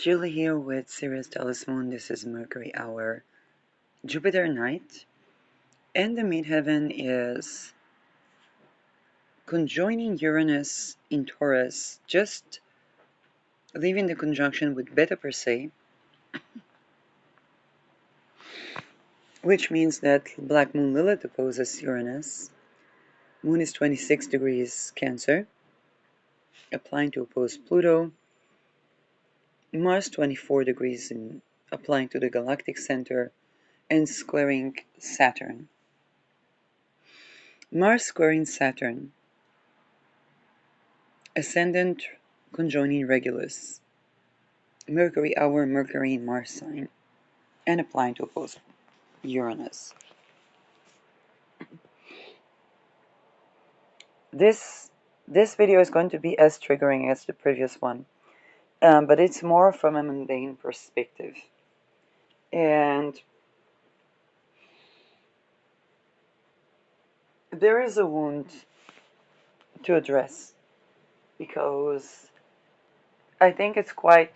Julie here with Sirius Telus Moon. This is Mercury Hour, Jupiter night, and the midheaven is conjoining Uranus in Taurus, just leaving the conjunction with Beta Persei, which means that Black Moon Lilith opposes Uranus. Moon is 26 degrees Cancer, applying to oppose Pluto. Mars 24 degrees applying to the galactic center and squaring Saturn. Mars squaring Saturn, ascendant conjoining Regulus, Mercury hour, Mercury in Mars sign, and applying to oppose Uranus. This video is going to be as triggering as the previous one, but it's more from a mundane perspective. And there is a wound to address, because I think it's quite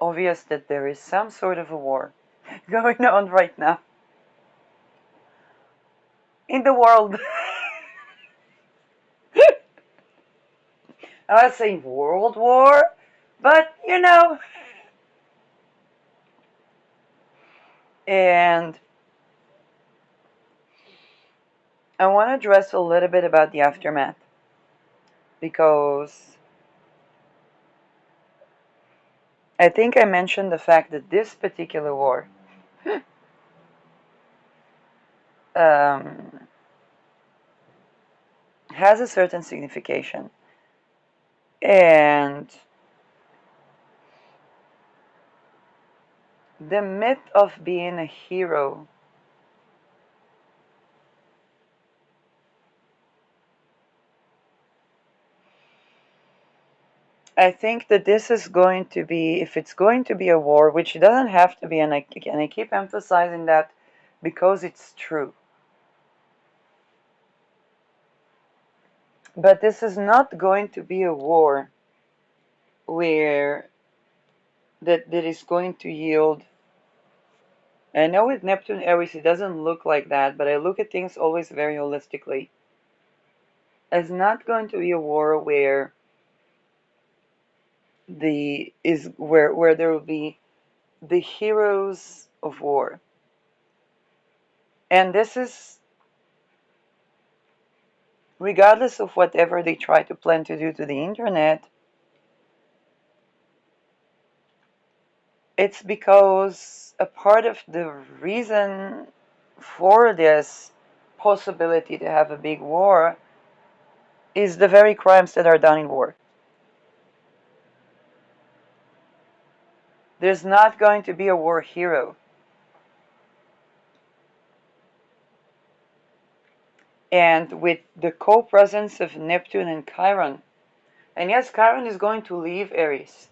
obvious that there is some sort of a war going on right now in the world. I'm not saying world war, but you know. And I want to address a little bit about the aftermath, because I think I mentioned the fact that this particular war has a certain signification. And the myth of being a hero I think that this is going to be, if it's going to be a war, which it doesn't have to be, and I keep emphasizing that because it's true. But this is not going to be a war where that is going to yield. I know with Neptune Aries it doesn't look like that, but I look at things always very holistically. It's not going to be a war where where there will be the heroes of war. And this is regardless of whatever they try to plan to do to the internet. It's because a part of the reason for this possibility to have a big war is the very crimes that are done in war. There's not going to be a war hero. And with the co-presence of Neptune and Chiron, and yes, Chiron is going to leave Aries,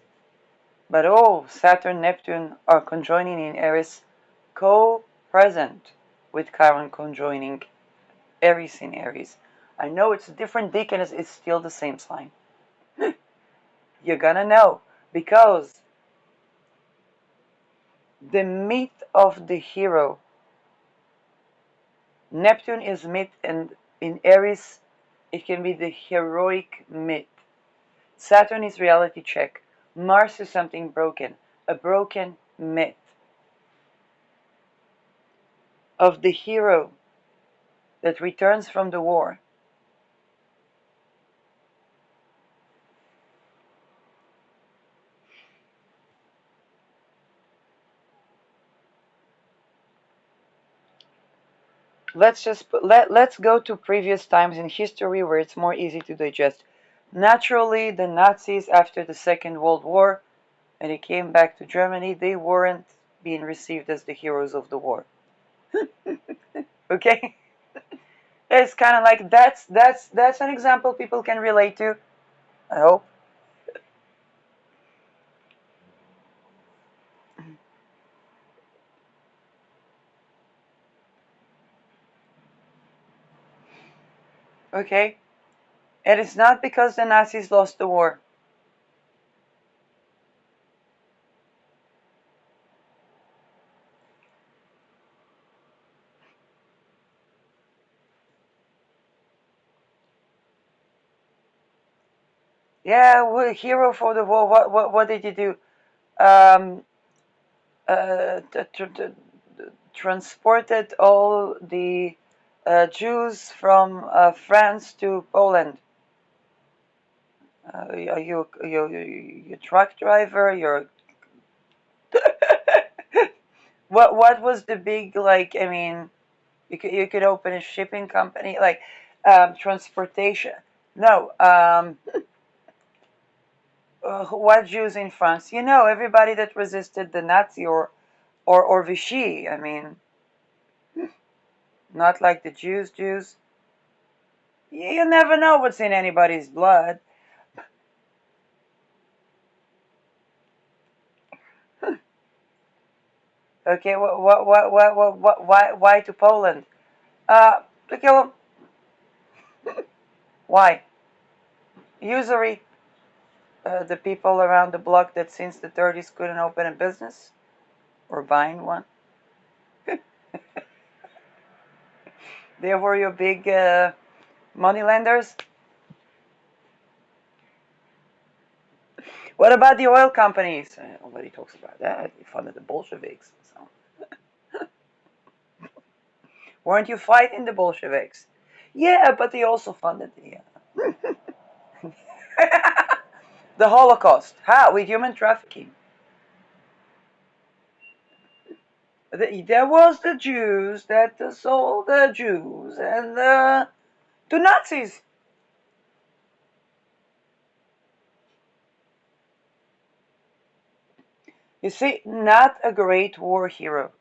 but Saturn, Neptune are conjoining in Aries, co-present with Chiron conjoining Aries in Aries. I know it's a different decan, it's still the same sign. You're gonna know, because the myth of the hero, Neptune is myth, and in Aries it can be the heroic myth. Saturn is reality check. Mars is something broken, a broken myth of the hero that returns from the war. Let's go to previous times in history where it's more easy to digest. Naturally, the Nazis, after the Second World War, when they came back to Germany, they weren't being received as the heroes of the war. Okay? It's kind of like that's an example people can relate to, I hope. Okay? And it's not because the Nazis lost the war. Yeah, hero for the war. What did you do? Um, transported all the Jews from France to Poland. You truck driver? You're what was the big like? I mean, you could open a shipping company like transportation. No, what Jews in France? Everybody that resisted the Nazi or Vichy. I mean, not like the Jews. Jews. You never know what's in anybody's blood. Okay, why to Poland? To kill them. Why? Usury. The people around the block that since the 30s couldn't open a business or buying one. They were your big money lenders. What about the oil companies? Nobody talks about that. They funded the Bolsheviks. So. Weren't you fighting the Bolsheviks? Yeah, but they also funded the Holocaust. How? With human trafficking. There was the Jews that sold the Jews and to Nazis. You see, not a great war hero.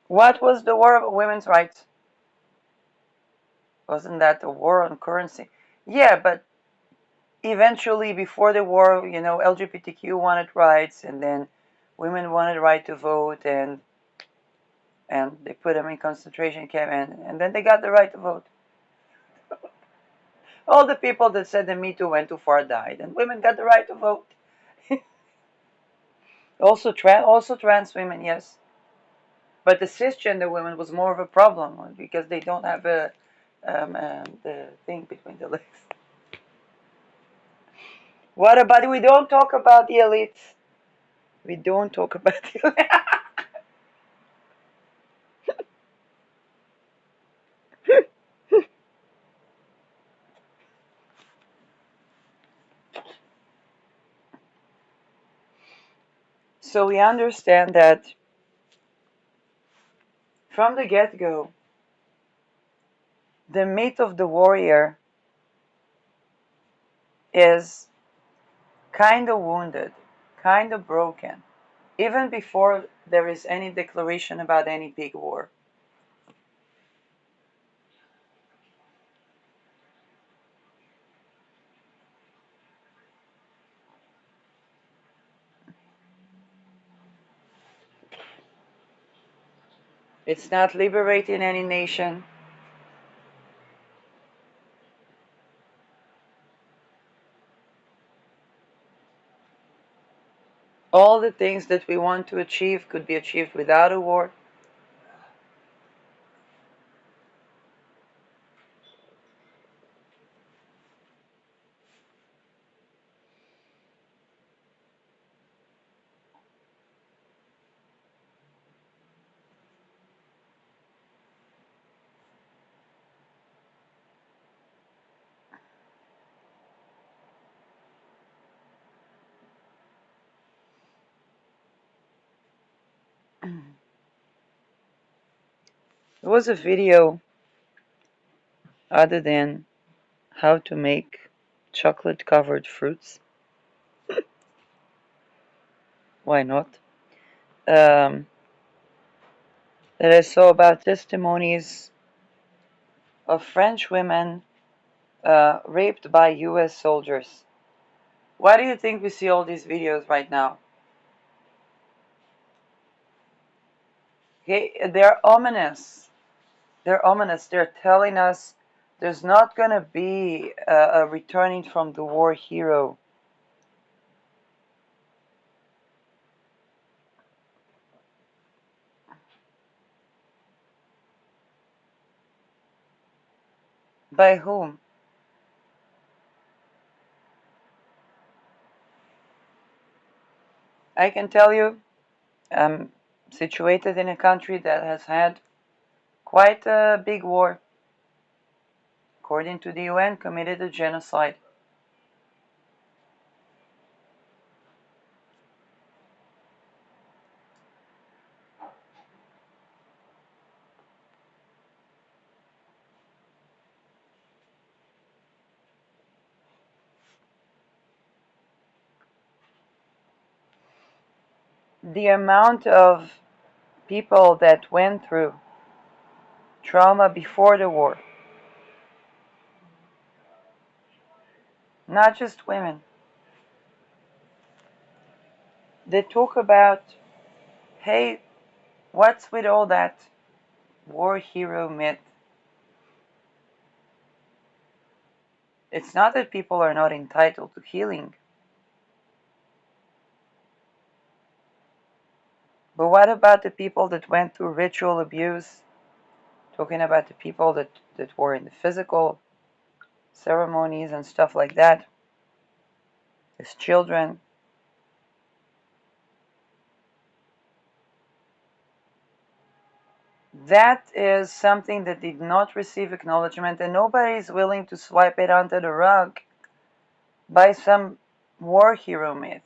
What was the war of women's rights? Wasn't that a war on currency? Yeah, but eventually, before the war, LGBTQ wanted rights, and then women wanted right to vote, and they put them in concentration camp, and then they got the right to vote. All the people that said the Me Too went too far died, and women got the right to vote. Also trans women, yes, but the cisgender women was more of a problem because they don't have the thing between the legs. What about we don't talk about the elites? We don't talk about the elites. So we understand that from the get-go, the myth of the warrior is kind of wounded, kind of broken, even before there is any declaration about any big war. It's not liberating any nation. All the things that we want to achieve could be achieved without a war. There was a video other than how to make chocolate covered fruits. Why not? Um, that I saw about testimonies of French women raped by US soldiers. Why do you think we see all these videos right now? Okay, they're ominous. They're ominous. They're telling us there's not going to be a returning from the war hero. By whom? I can tell you, I'm situated in a country that has had quite a big war. According to the UN, committed a genocide. The amount of people that went through trauma before the war, not just women, they talk about, hey, what's with all that war hero myth? It's not that people are not entitled to healing, but what about the people that went through ritual abuse? Talking about the people that were in the physical ceremonies and stuff like that, as children. That is something that did not receive acknowledgement, and nobody is willing to swipe it under the rug by some war hero myth.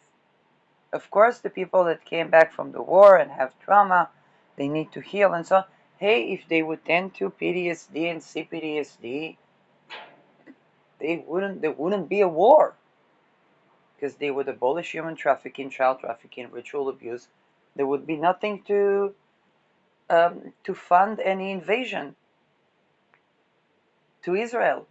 Of course, the people that came back from the war and have trauma, they need to heal and so on. Hey, if they would tend to PTSD and CPTSD, there wouldn't be a war, because they would abolish human trafficking, child trafficking, ritual abuse. There would be nothing to fund any invasion to Israel.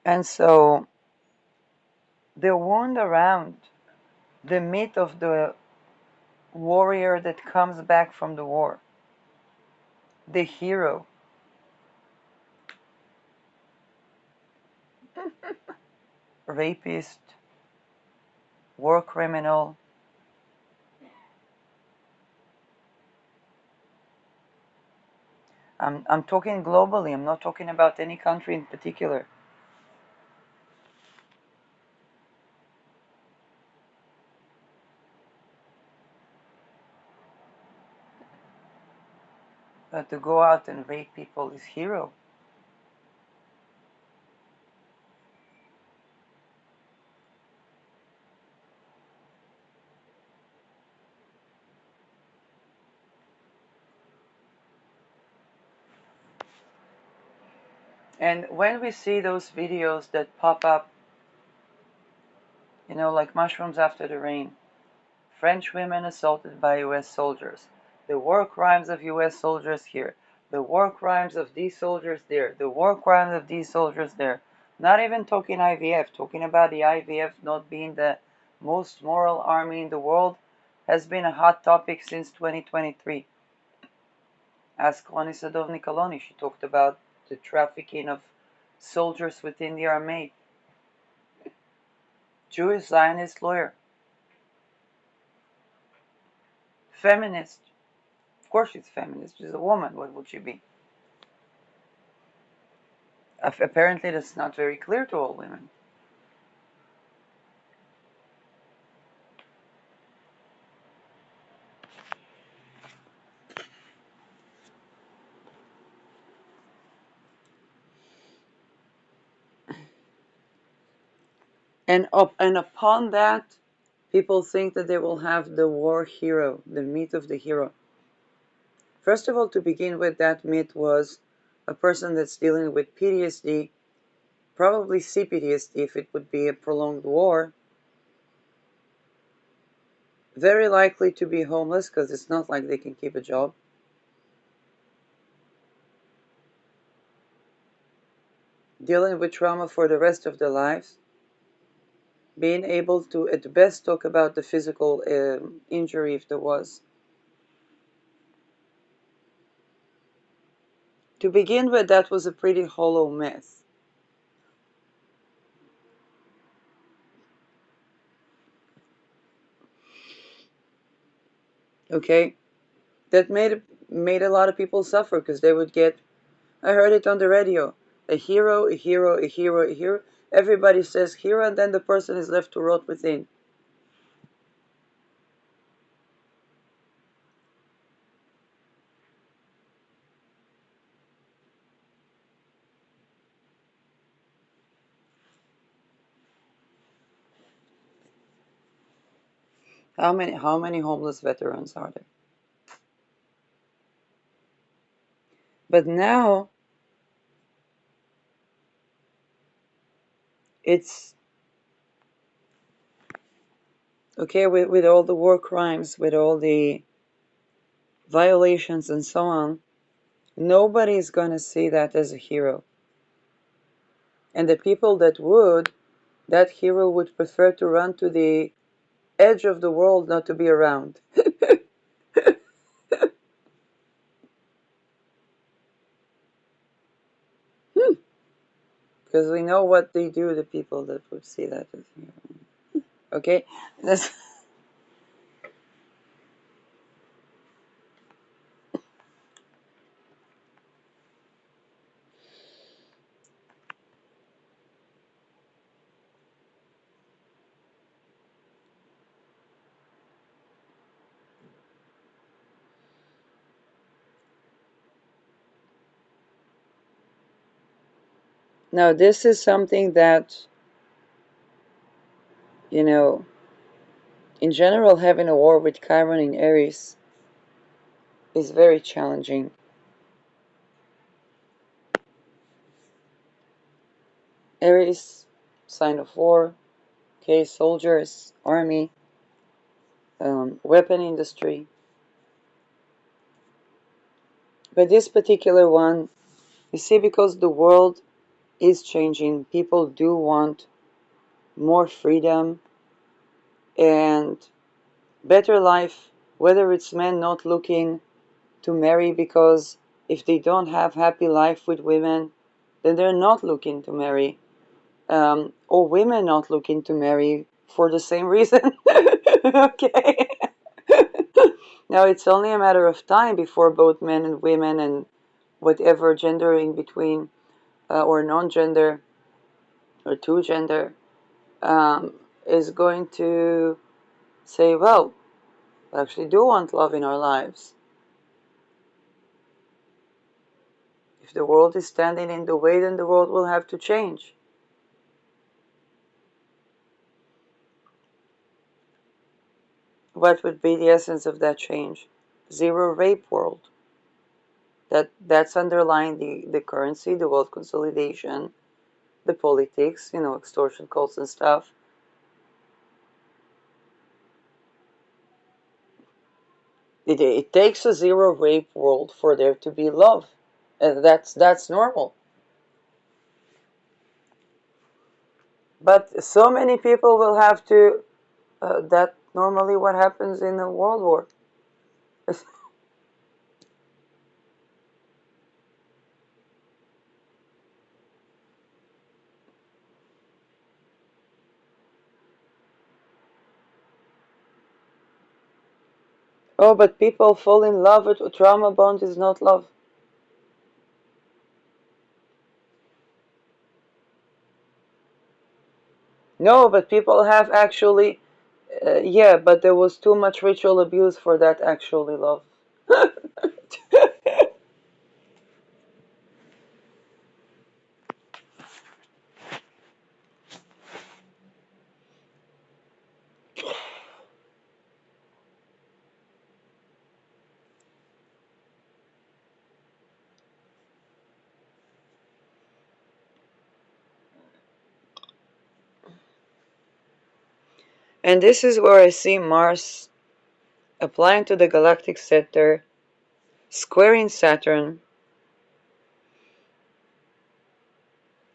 And so the wound around the myth of the warrior that comes back from the war, the hero, rapist, war criminal. I'm talking globally, I'm not talking about any country in particular. To go out and rape people is hero. And when we see those videos that pop up, like mushrooms after the rain, French women assaulted by US soldiers, the war crimes of US soldiers here, the war crimes of these soldiers there, the war crimes of these soldiers there. Not even talking IVF, talking about the IVF not being the most moral army in the world has been a hot topic since 2023. Ask Roni Sadov-Nikoloni, she talked about the trafficking of soldiers within the army. Jewish Zionist lawyer. Feminist. Of course she's feminist. She's a woman. What would she be? Apparently that's not very clear to all women. And upon that, People think that they will have the war hero, the myth of the hero. First of all, to begin with, that myth was a person that's dealing with PTSD, probably CPTSD if it would be a prolonged war, very likely to be homeless because it's not like they can keep a job, dealing with trauma for the rest of their lives, being able to at best talk about the physical injury if there was. To begin with, that was a pretty hollow myth. Okay? That made a lot of people suffer because they would get, I heard it on the radio, a hero, a hero, a hero, a hero. Everybody says hero, and then the person is left to rot within. How many homeless veterans are there? But now it's okay with all the war crimes, with all the violations and so on. Nobody's gonna see that as a hero. And the people that would, that hero would prefer to run to the edge of the world, not to be around. Because we know what they do, the people that would see that as hero. Okay? That's now this is something that, you know, in general, having a war with Chiron in Aries is very challenging. Aries, sign of war, okay, soldiers, army, weapon industry. But this particular one, you see, because the world is changing, people do want more freedom and better life, whether it's men not looking to marry because if they don't have happy life with women, then they're not looking to marry. Or women not looking to marry for the same reason. Okay. Now it's only a matter of time before both men and women and whatever gender in between, or non-gender or two gender, um, is going to say, well, we actually do want love in our lives. If the world is standing in the way, then the world will have to change. What would be the essence of that change? Zero rape world. That's underlying the currency, the wealth consolidation, the politics, extortion calls and stuff. It takes a zero rape world for there to be love. That's normal. But so many people will have to. That normally what happens in a world war. Oh, but people fall in love with trauma bond is not love. No, but people have actually. Yeah, but there was too much ritual abuse for that actually love. And this is where I see Mars applying to the galactic center, squaring Saturn.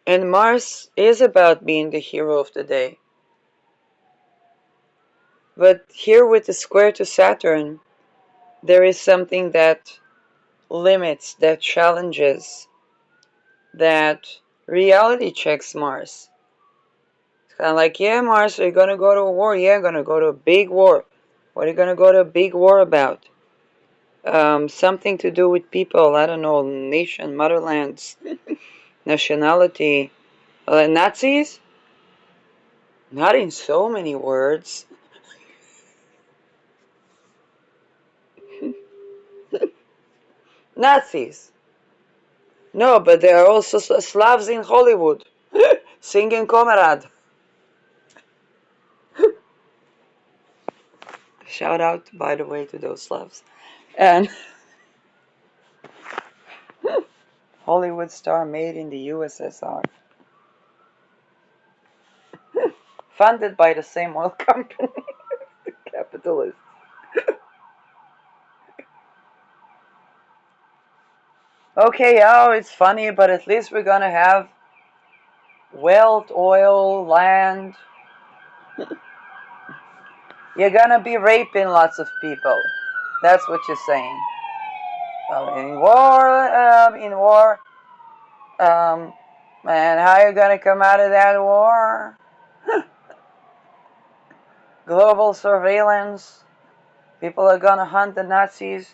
And Mars is about being the hero of the day. But here with the square to Saturn, there is something that limits, that challenges, that reality checks Mars. It's kind of like, yeah, Mars, are you going to go to a war? Yeah, I'm going to go to a big war. What are you going to go to a big war about? Something to do with people, I don't know, nation, motherlands, nationality. Nazis? Not in so many words. Nazis. No, but there are also Slavs in Hollywood singing Comrade. Shout out, by the way, to those Slavs. And Hollywood star made in the USSR. Funded by the same oil company. Capitalist. Okay, oh, it's funny, but at least we're gonna have wealth, oil, land. You're gonna be raping lots of people. That's what you're saying. In war, man, how are you gonna come out of that war? Global surveillance. People are gonna hunt the Nazis,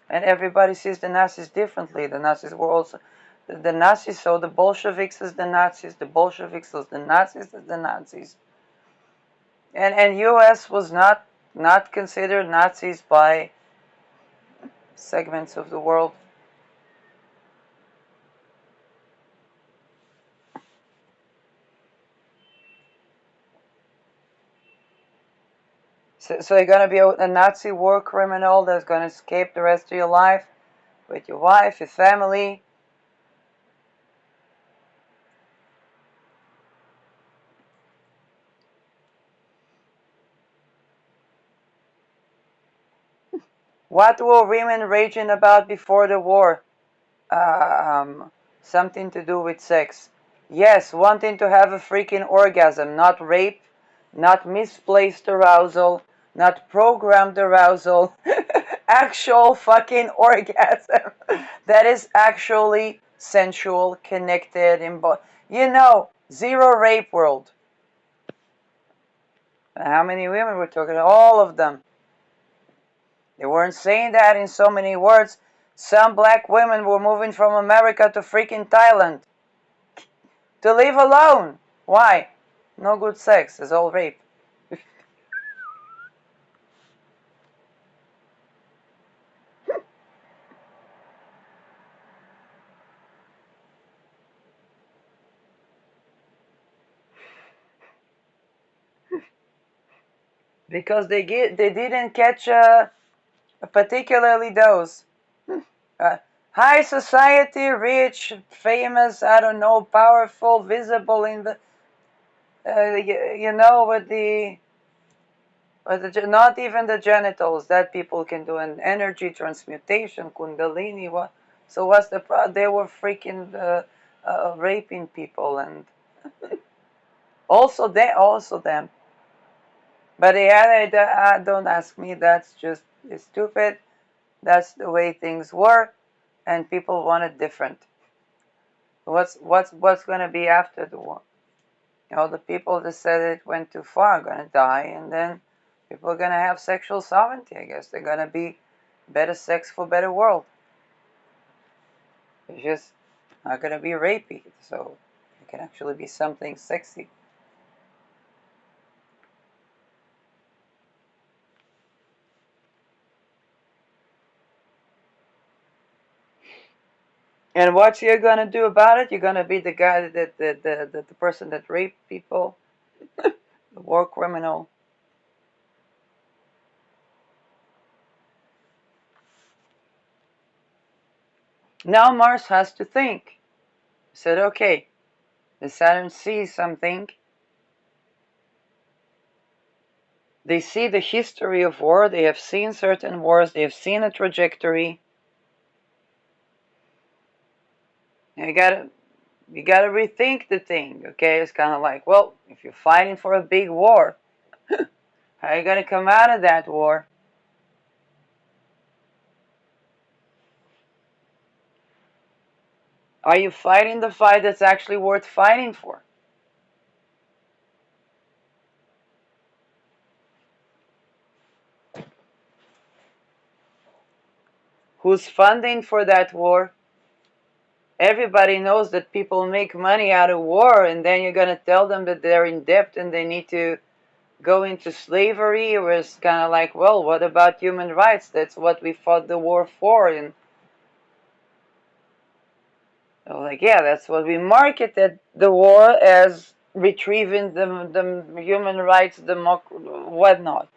and everybody sees the Nazis differently. The Nazis were also the Nazis saw the Bolsheviks as the Nazis. The Bolsheviks saw the Nazis as the Nazis. And U.S. was not considered Nazis by segments of the world. So you're gonna be a Nazi war criminal that's gonna escape the rest of your life with your wife, your family. What were women raging about before the war? Um, Something to do with sex. Yes, wanting to have a freaking orgasm, not rape, not misplaced arousal, not programmed arousal, actual fucking orgasm that is actually sensual, connected, zero rape world. How many women we're talking? All of them. They weren't saying that in so many words. Some black women were moving from America to freaking Thailand to live alone. Why? No good sex. It's all rape. Because they didn't catch a particularly those high society, rich, famous, I don't know, powerful, visible in the with the not even the genitals that people can do, an energy transmutation, kundalini. What? So what's the problem? They were freaking raping people, and also them. But yeah, don't ask me. That's just it's stupid. That's the way things were, and people want it different. What's going to be after the war? The people that said it went too far are going to die, and then people are going to have sexual sovereignty. I guess they're going to be better sex for better world. It's just not going to be rapey, so it can actually be something sexy. And what you're gonna do about it? You're gonna be the guy the person that raped people, the war criminal. Now Mars has to think. He said, okay, the Saturn sees something. They see the history of war, they have seen certain wars, they have seen a trajectory. You gotta rethink the thing, okay? It's kind of like, well, if you're fighting for a big war, how are you gonna come out of that war? Are you fighting the fight that's actually worth fighting for? Who's funding for that war? Everybody knows that people make money out of war, and then you're gonna tell them that they're in debt and they need to go into slavery, where it's kind of like, well, what about human rights? That's what we fought the war for. And like, yeah, that's what we marketed the war as, retrieving the human rights, whatnot.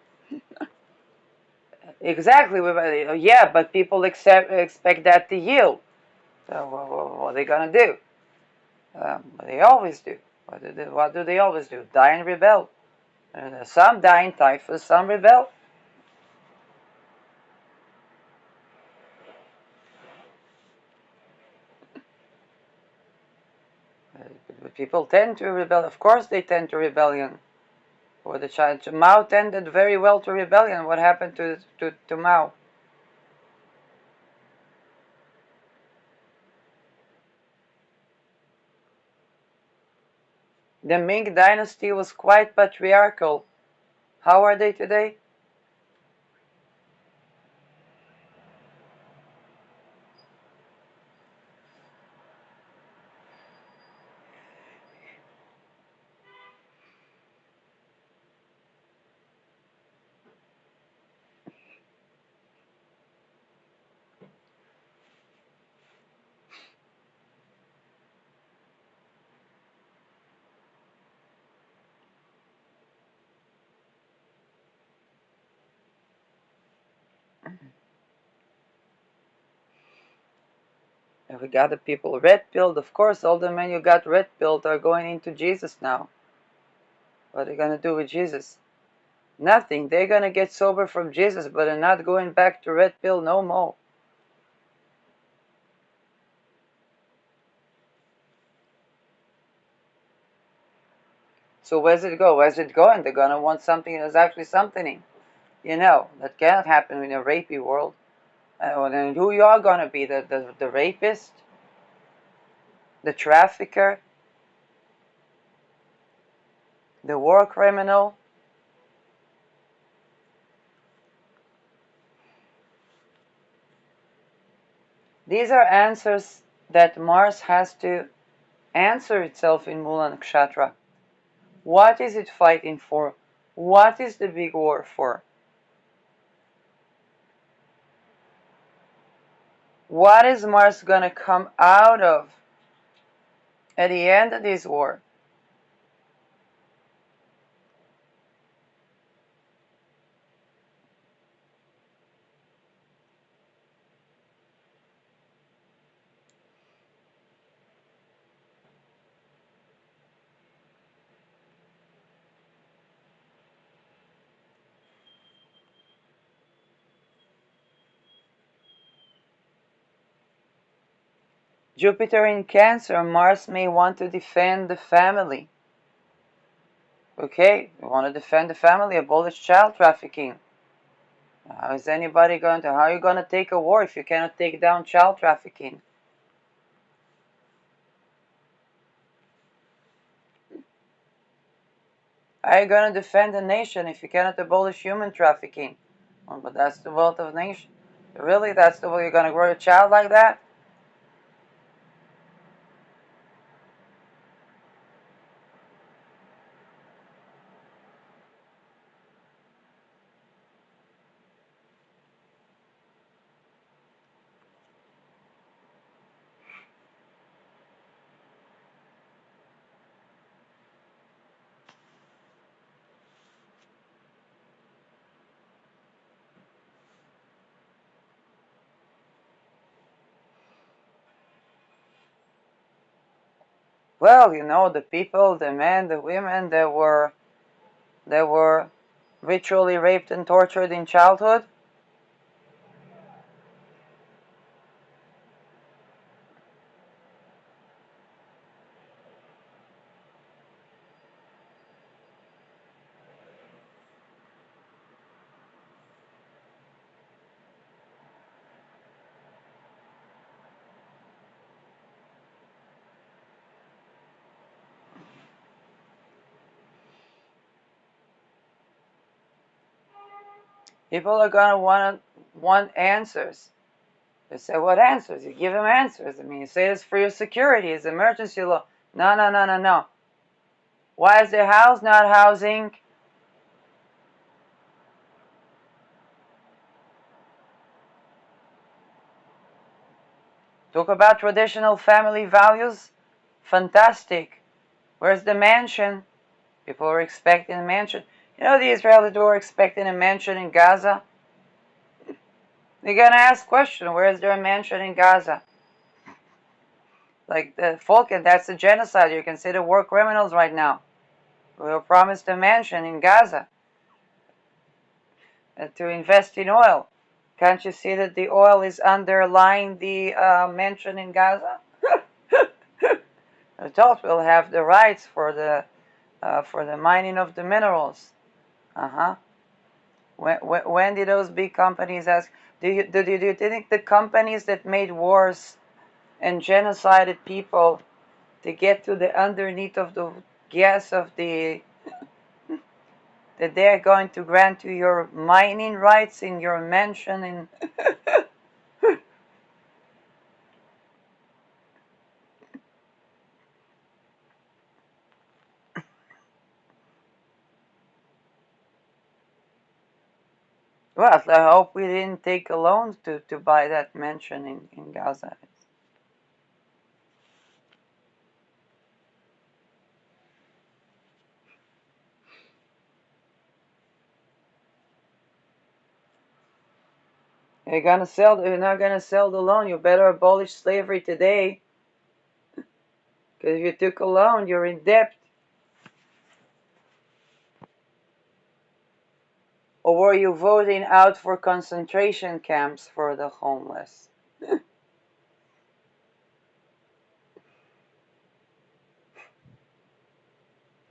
Exactly. Yeah, but people expect that to yield. So what are they gonna do? They always do. What do they always do? Die and rebel. And some die in typhus, some rebel. But people tend to rebel. Of course, they tend to rebellion. Or the child Mao tended very well to rebellion. What happened to Mao? The Ming Dynasty was quite patriarchal. How are they today? And we got the people red pilled. Of course, all the men who got red pilled are going into Jesus now. What are they gonna do with Jesus? Nothing. They're gonna get sober from Jesus, but they're not going back to red pill no more. So where's it go? Where's it going? They're gonna want something that's actually something. That cannot happen in a rapey world. And who you are gonna be? The rapist? The trafficker? The war criminal? These are answers that Mars has to answer itself in Mula Nakshatra. What is it fighting for? What is the big war for? What is Mars gonna come out of at the end of this war? Jupiter in Cancer, Mars may want to defend the family. Okay, you want to defend the family, abolish child trafficking. How is anybody going to, how are you going to take a war if you cannot take down child trafficking? How are you going to defend a nation if you cannot abolish human trafficking? Oh, but that's the wealth of a nation. Really? That's the way you're going to grow a child like that? Well, the people, the men, the women, they were ritually raped and tortured in childhood? People are gonna want answers. They say, what answers? You give them answers. I mean, you say it's for your security, it's emergency law. No, no, no, no, no. Why is their house not housing? Talk about traditional family values. Fantastic. Where's the mansion? People were expecting a mansion. You know, the Israelis were expecting a mansion in Gaza. They're gonna ask question, where is there a mansion in Gaza? Like the folk, and that's a genocide. You consider war criminals right now. We were promised a mansion in Gaza to invest in oil. Can't you see that the oil is underlying the mansion in Gaza? I thought we'll have the rights for the mining of the minerals. Uh-huh. When did those big companies ask? Do you think the companies that made wars and genocided people to get to the underneath of the gas of the that they're going to grant you your mining rights in your mansion in well, I hope we didn't take a loan to buy that mansion in Gaza. You're not gonna sell the loan. You better abolish slavery today. Because if you took a loan, you're in debt. Or were you voting out for concentration camps for the homeless?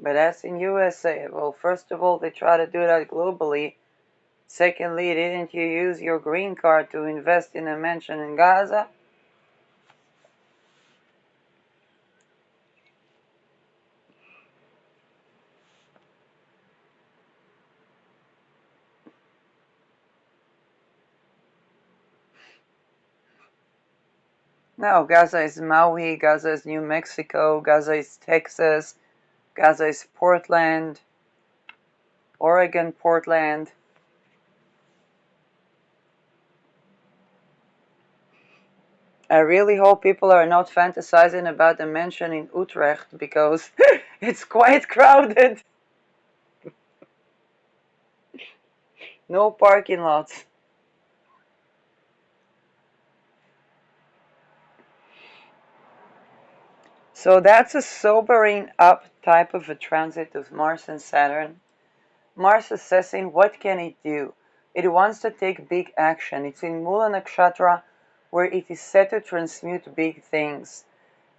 But that's in USA. Well, first of all, they try to do that globally. Secondly, didn't you use your green card to invest in a mansion in Gaza? No, Gaza is Maui, Gaza is New Mexico, Gaza is Texas, Gaza is Portland, Oregon, Portland. I really hope people are not fantasizing about the mansion in Utrecht because it's quite crowded. No parking lots. So that's a sobering up type of a transit of Mars and Saturn. Mars assessing what can it do. It wants to take big action. It's in Mula Nakshatra where it is set to transmute big things.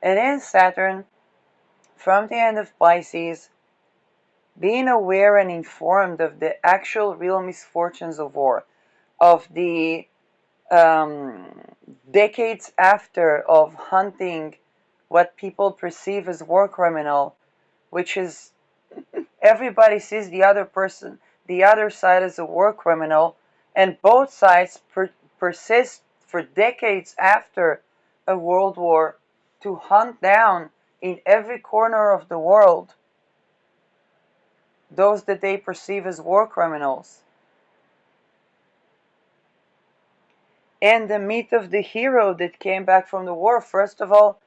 And then Saturn, from the end of Pisces, being aware and informed of the actual real misfortunes of war, of the decades after of hunting what people perceive as war criminal, which is everybody sees the other person, the other side as a war criminal, and both sides persist for decades after a world war to hunt down in every corner of the world those that they perceive as war criminals. And the myth of the hero that came back from the war, first of all,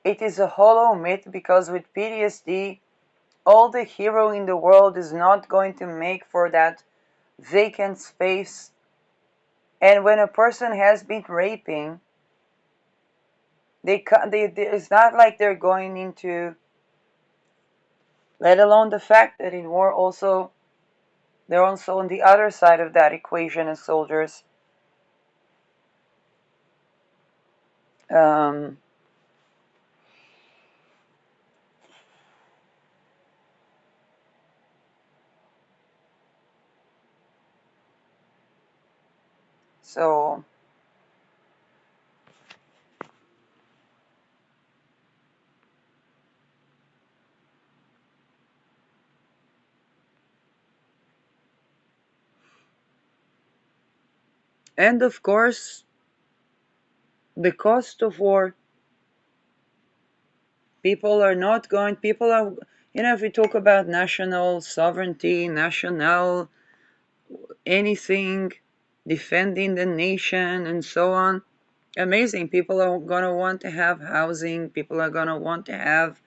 it is a hollow myth because with PTSD, all the hero in the world is not going to make for that vacant space. And when a person has been raping, it's not like they're going into, let alone the fact that in war also they're also on the other side of that equation as soldiers. Um, so and of course, the cost of war. People are, if we talk about national sovereignty, national anything, defending the nation and so on, amazing. People are going to want to have housing, people are going to want to have,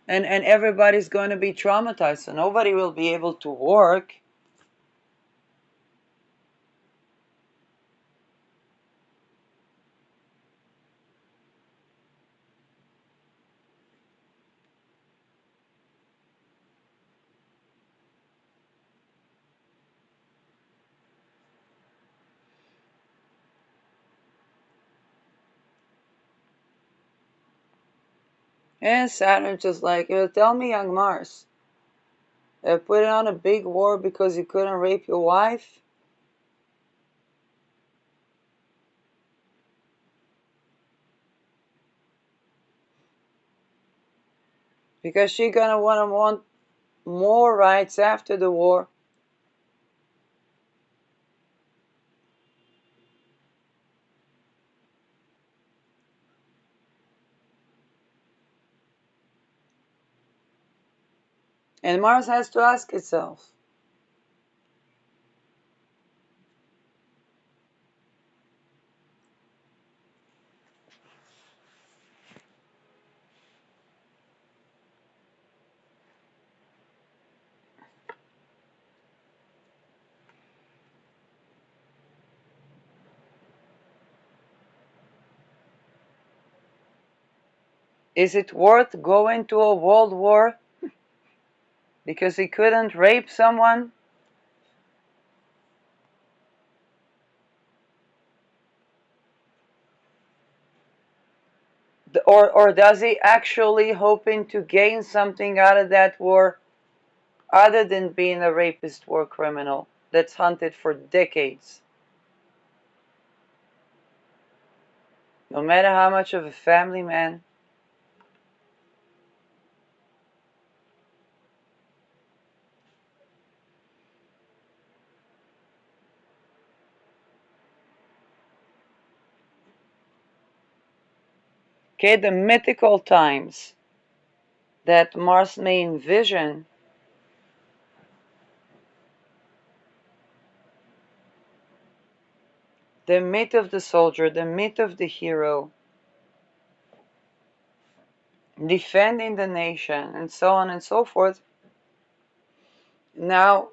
and everybody's going to be traumatized, so nobody will be able to work. And Saturn just like, tell me, young Mars, put on a big war because you couldn't rape your wife? Because she's gonna want more rights after the war. And Mars has to ask itself, is it worth going to a world war because he couldn't rape someone? Or does he actually hoping to gain something out of that war other than being a rapist war criminal that's hunted for decades? No matter how much of a family man. Okay, the mythical times that Mars may envision, the myth of the soldier, the myth of the hero, defending the nation, and so on and so forth. Now,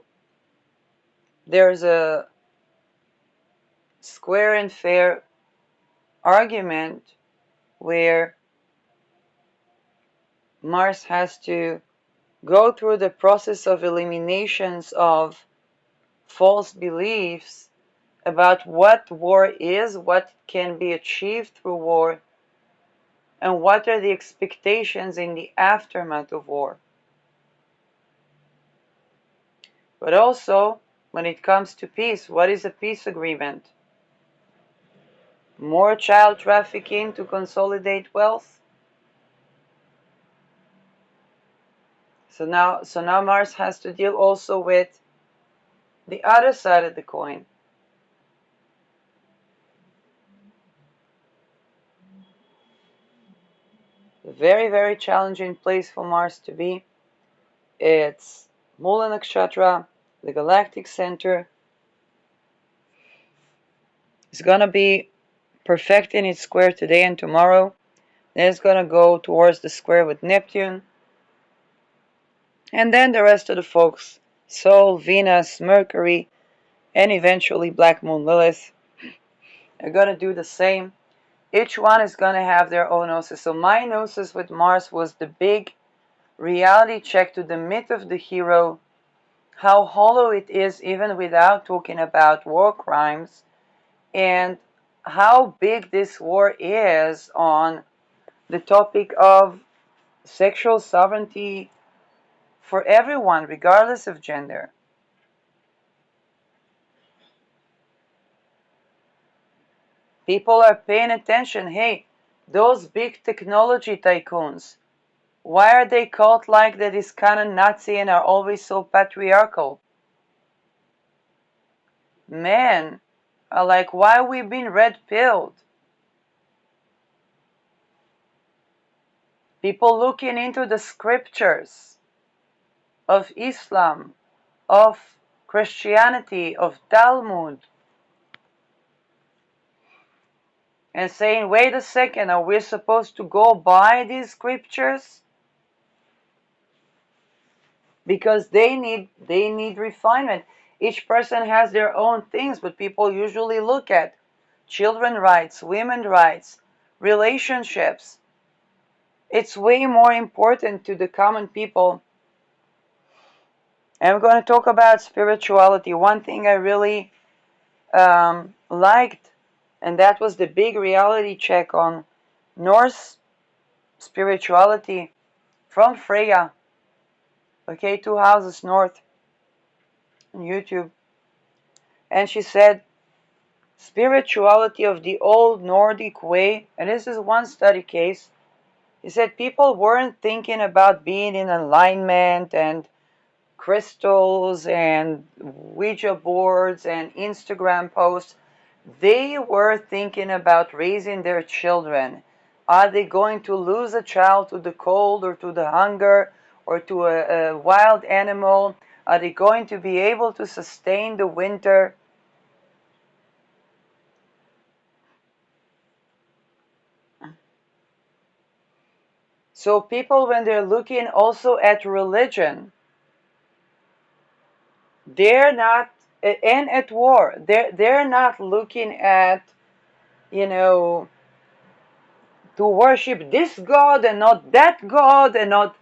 there's a square and fair argument where Mars has to go through the process of eliminations of false beliefs about what war is, what can be achieved through war, and what are the expectations in the aftermath of war. But also, when it comes to peace, what is a peace agreement? More child trafficking to consolidate wealth? So now Mars has to deal also with the other side of the coin. A very, very challenging place for Mars to be. It's Mula Nakshatra, the galactic center. It's gonna be perfecting its square today and tomorrow. Then it's gonna go towards the square with Neptune. And then the rest of the folks, Sol, Venus, Mercury, and eventually Black Moon Lilith, are gonna do the same. Each one is gonna have their own gnosis. So my gnosis with Mars was the big reality check to the myth of the hero how hollow it is even without talking about war crimes, and how big this war is on the topic of sexual sovereignty for everyone, regardless of gender. People are paying attention. Hey, those big technology tycoons, why are they called like that is kind of Nazi and are always so patriarchal? Men are like, why are we being red pilled? People looking into the scriptures of Islam, of Christianity, of Talmud, and saying, wait a second, are we supposed to go by these scriptures? Because they need refinement. Each person has their own things, but people usually look at children rights, women rights, relationships. It's way more important to the common people. And we're going to talk about spirituality. One thing I really liked, and that was the big reality check on Norse spirituality from Freya. Okay, 2 houses north on YouTube. And she said, spirituality of the old Nordic way, and this is one study case. He said people weren't thinking about being in alignment and crystals and Ouija boards and Instagram posts. They were thinking about raising their children. Are they going to lose a child to the cold or to the hunger or to a wild animal? Are they going to be able to sustain the winter? So people, when they're looking also at religion, they're not, and at war, they're not looking at, you know, to worship this God and not that God and not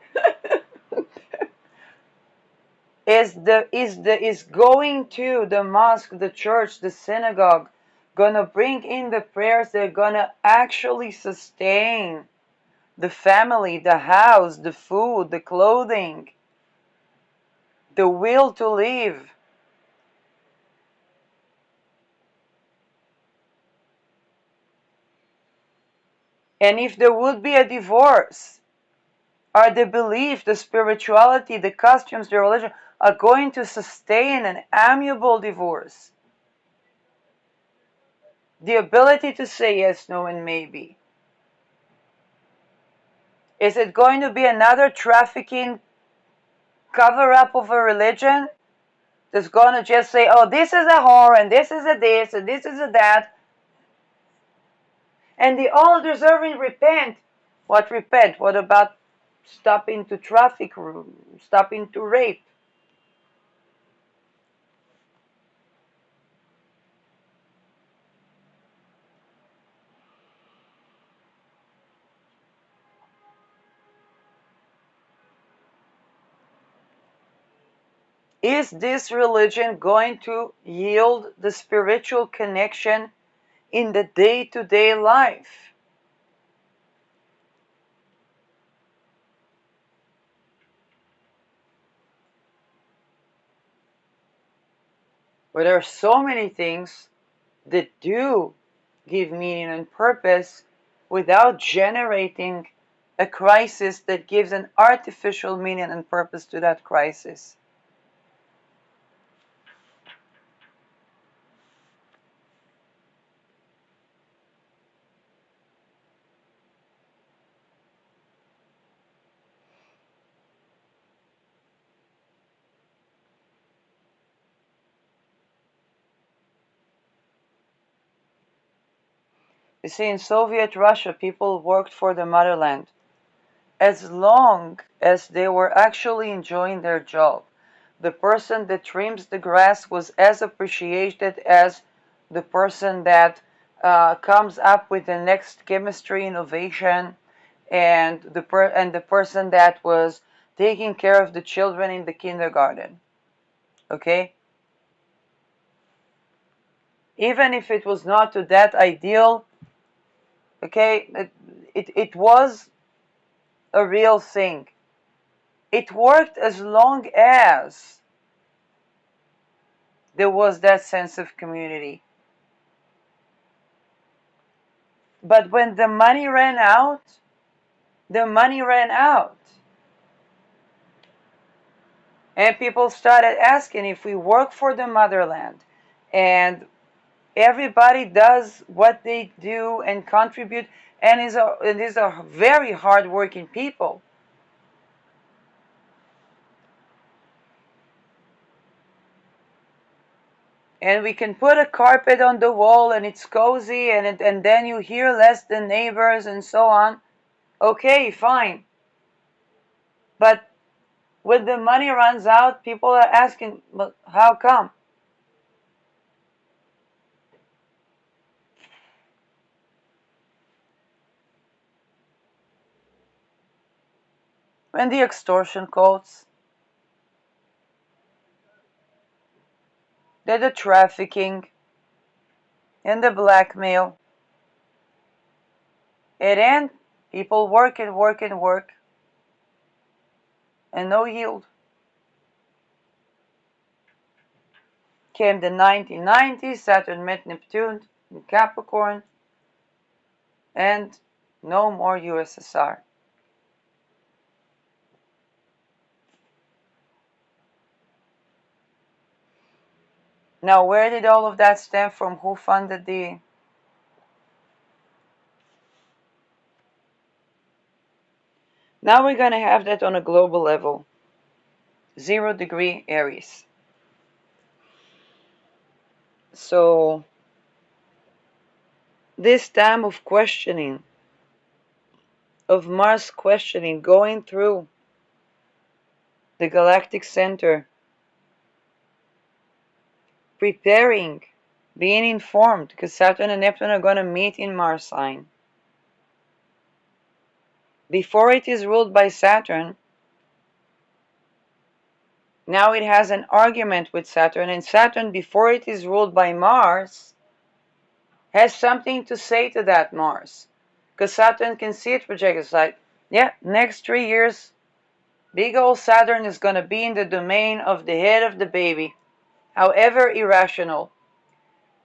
is going to the mosque, the church, the synagogue, gonna bring in the prayers that are gonna actually sustain the family, the house, the food, the clothing, the will to live. And if there would be a divorce, are the belief, the spirituality, the costumes, the religion are going to sustain an amiable divorce? The ability to say yes, no, and maybe. Is it going to be another trafficking cover up of a religion that's going to just say, oh, this is a whore, and this is a this, and this is a that, and they all deserving repent? What repent? What about stopping to traffic, stopping to rape? Is this religion going to yield the spiritual connection in the day-to-day life? But there are so many things that do give meaning and purpose without generating a crisis that gives an artificial meaning and purpose to that crisis. You see, in Soviet Russia, people worked for the motherland as long as they were actually enjoying their job. The person that trims the grass was as appreciated as the person that comes up with the next chemistry innovation, and the person that was taking care of the children in the kindergarten. Okay? Even if it was not to that ideal, okay, it was a real thing. It worked as long as there was that sense of community. But when the money ran out, the money ran out. And people started asking if we work for the motherland and everybody does what they do and contribute and is a very hardworking people. And we can put a carpet on the wall and it's cozy and then you hear less the neighbors and so on. Okay, fine. But when the money runs out, people are asking, but how come? When the extortion calls, the trafficking, and the blackmail, it ends. People work and work and work, and no yield. Came the 1990s, Saturn met Neptune in Capricorn, and no more USSR. Now, where did all of that stem from? Who funded the... Now we're going to have that on a global level. 0° Aries. So, this time of questioning, of Mars questioning, going through the galactic center, preparing, being informed, because Saturn and Neptune are going to meet in Mars sign. Before it is ruled by Saturn, now it has an argument with Saturn, and Saturn, before it is ruled by Mars, has something to say to that Mars. Because Saturn can see it projected. It's like, yeah, next 3 years, big old Saturn is going to be in the domain of the head of the baby, however irrational.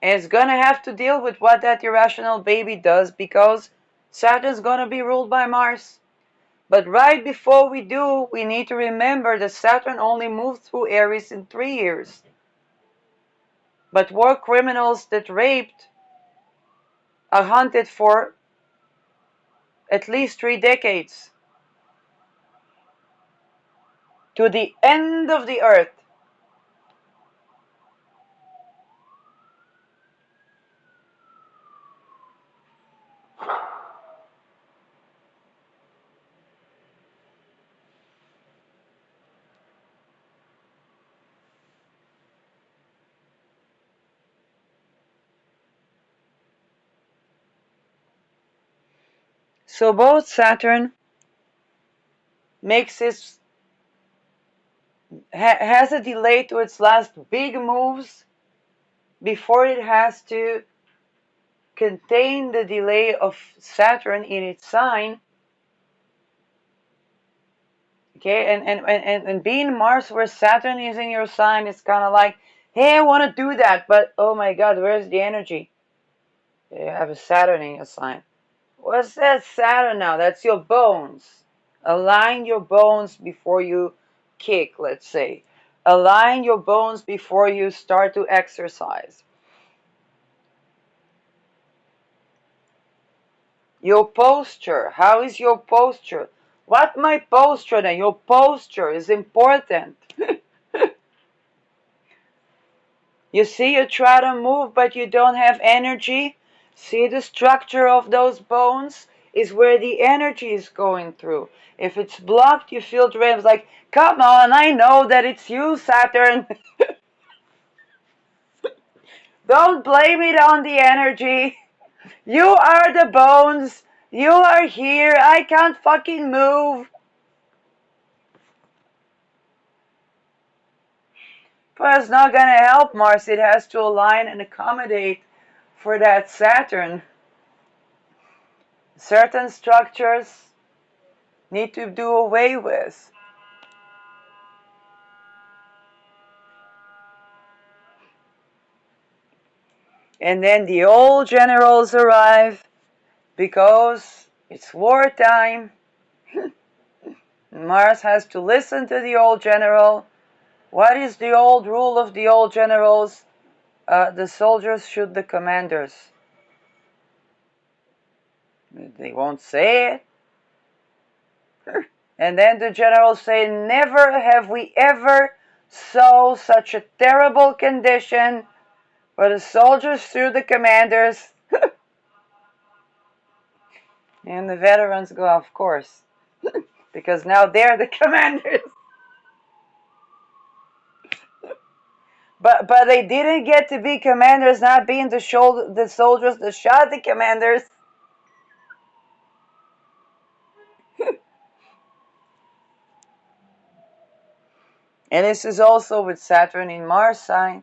And it's going to have to deal with what that irrational baby does because Saturn's going to be ruled by Mars. But right before we do, we need to remember that Saturn only moved through Aries in 3 years. But war criminals that raped are hunted for at least 3 decades. To the end of the earth. So both Saturn makes its has a delay to its last big moves before it has to contain the delay of Saturn in its sign. Okay, and being Mars where Saturn is in your sign, it's kind of like, hey, I want to do that, but oh my God, where's the energy? You have a Saturn in your sign. What's that Saturn now? That's your bones. Align your bones before you kick, let's say. Align your bones before you start to exercise. Your posture. How is your posture? What my posture then? Your posture is important. You see, you try to move, but you don't have energy. See the structure of those bones is where the energy is going through. If it's blocked, you feel drained. It's like, come on, I know that it's you, Saturn. Don't blame it on the energy. You are the bones. You are here. I can't fucking move. But it's not going to help Mars. It has to align and accommodate for that Saturn. Certain structures need to do away with. And then the old generals arrive because it's wartime. Mars has to listen to the old general. What is the old rule of the old generals? The soldiers shoot the commanders. They won't say it. And then the generals say, never have we ever saw such a terrible condition where the soldiers shoot the commanders. And the veterans go, of course, because now they're the commanders. But they didn't get to be commanders, not being the soldiers that shot the commanders. And this is also with Saturn in Mars sign.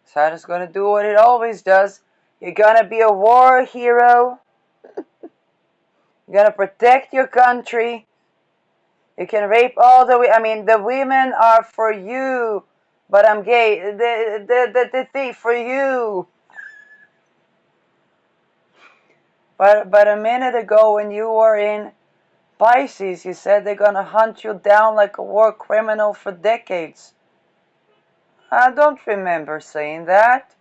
Saturn's going to do what it always does. You're going to be a war hero. You're going to protect your country. You can rape all the women. I mean, the women are for you, but I'm gay. The thing for you. But a minute ago when you were in Pisces, you said they're going to hunt you down like a war criminal for decades. I don't remember saying that.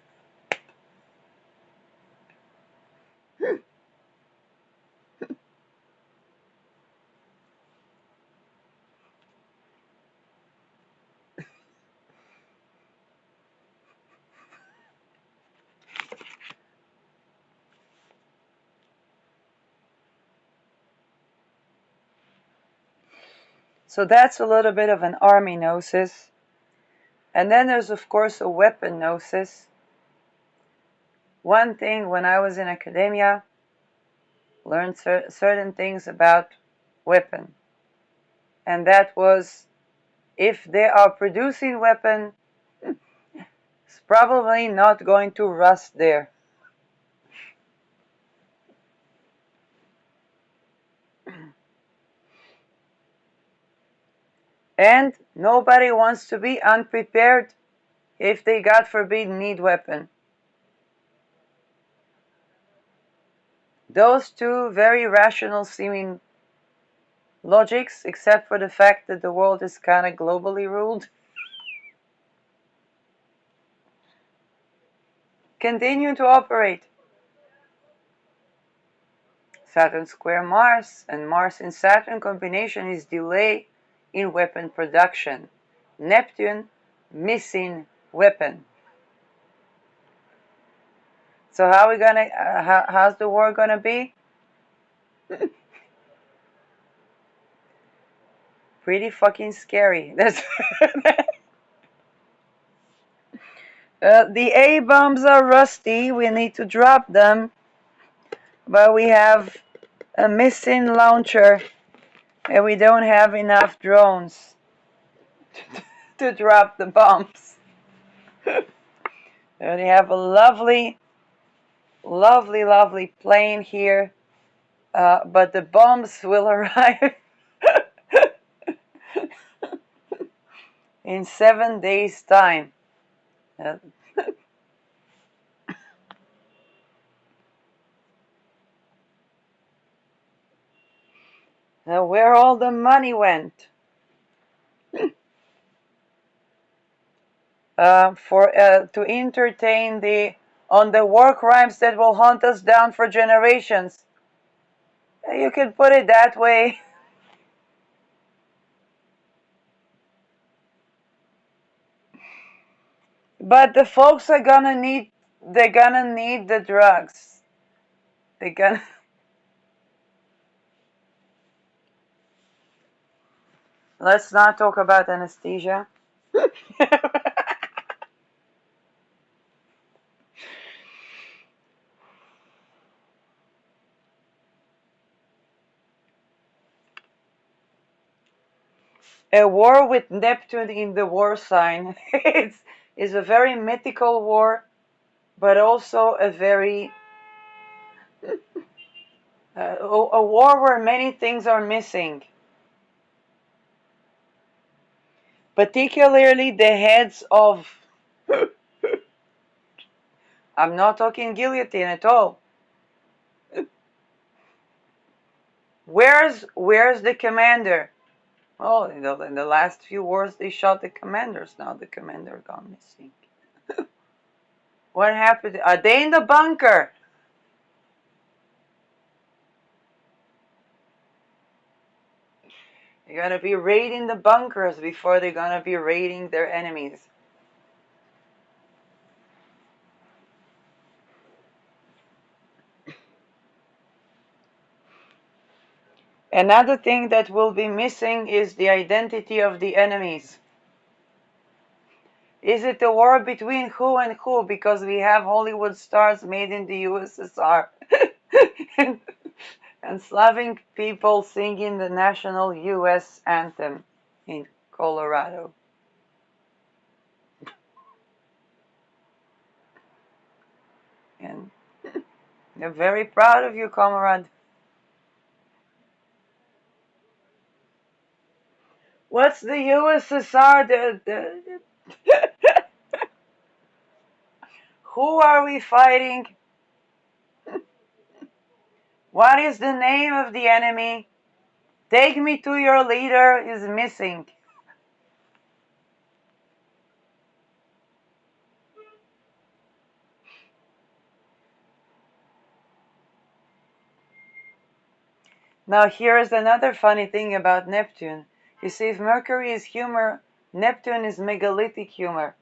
So that's a little bit of an army gnosis. And then there's, of course, a weapon gnosis. One thing, when I was in academia, learned certain things about weapon. And that was, if they are producing weapon, it's probably not going to rust there. And nobody wants to be unprepared if they, God forbid, need weapon. Those two very rational seeming logics, except for the fact that the world is kind of globally ruled, continue to operate. Saturn square Mars and Mars in Saturn combination is delay in weapon production. Neptune, missing weapon. So how are we gonna? How's the war gonna be? Pretty fucking scary. That's the A bombs are rusty. We need to drop them, but we have a missing launcher, and we don't have enough drones to drop the bombs. And we have a lovely, lovely, lovely plane here, but the bombs will arrive in 7 days' time. Where all the money went to entertain on the war crimes that will hunt us down for generations. You can put it that way. But the folks are gonna need, they're gonna need the drugs. They're gonna. Let's not talk about anesthesia. A war with Neptune in the war sign is a very mythical war, but also a very a war where many things are missing, particularly the heads of. I'm not talking guillotine at all. Where's the commander? Oh, in the last few wars they shot the commanders. Now the commander gone missing. What happened? Are they in the bunker? They're gonna be raiding the bunkers before they're gonna be raiding their enemies. Another thing that will be missing is the identity of the enemies. Is it a war between who and who? Because we have Hollywood stars made in the USSR. and Slavic people singing the national US anthem in Colorado. And they're very proud of you, comrade. What's the USSR? Who are we fighting? What is the name of the enemy? Take me to your leader is missing. Now here's another funny thing about Neptune. You see, if Mercury is humor, Neptune is megalithic humor.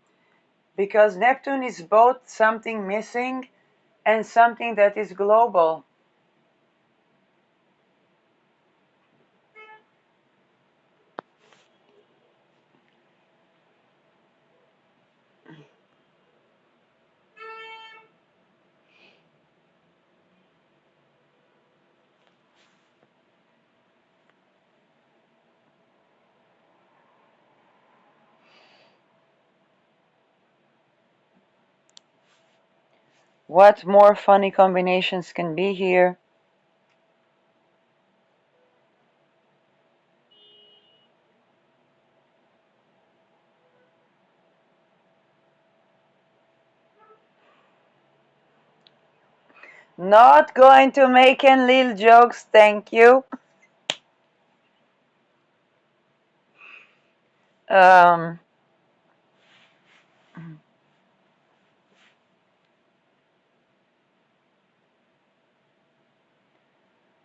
Because Neptune is both something missing and something that is global. What more funny combinations can be here? Not going to make any little jokes, thank you. Um,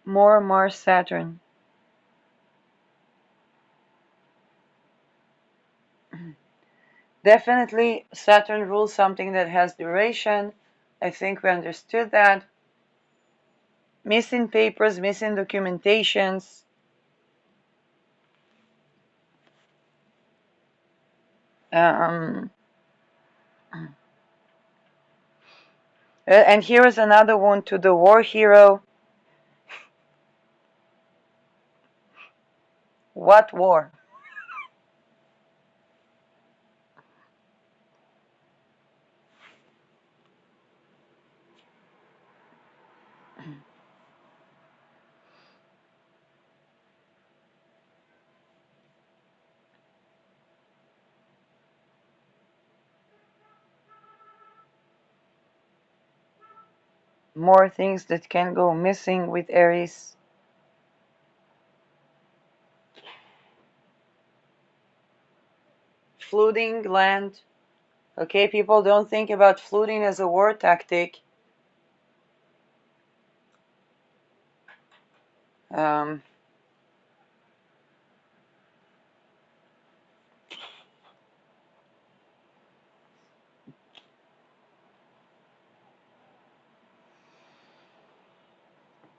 more Mars Saturn. Definitely Saturn rules something that has duration. I think we understood that. Missing papers, missing documentations. Um, and here is another one to the war hero. What war? More things that can go missing with Aries. Flooding land. Okay, people don't think about flooding as a war tactic.